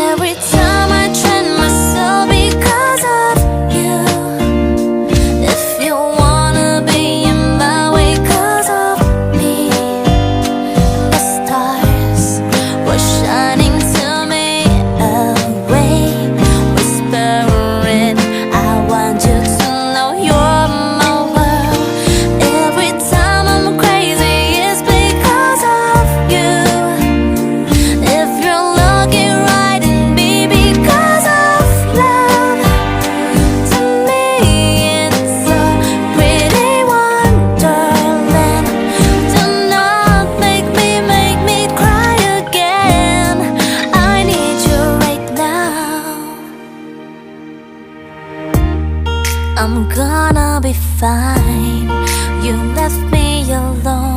Every time I train myself because of you. If you wanna be in my way 'cause of me, the stars were shining to me away, whispering, I want you to know you're my world. Every time I'm crazy, it's because of you. If you're looking right in me because of love, to me it's a pretty wonderland. Do not make me cry again. I need you right now. I'm gonna be fine. You left me alone.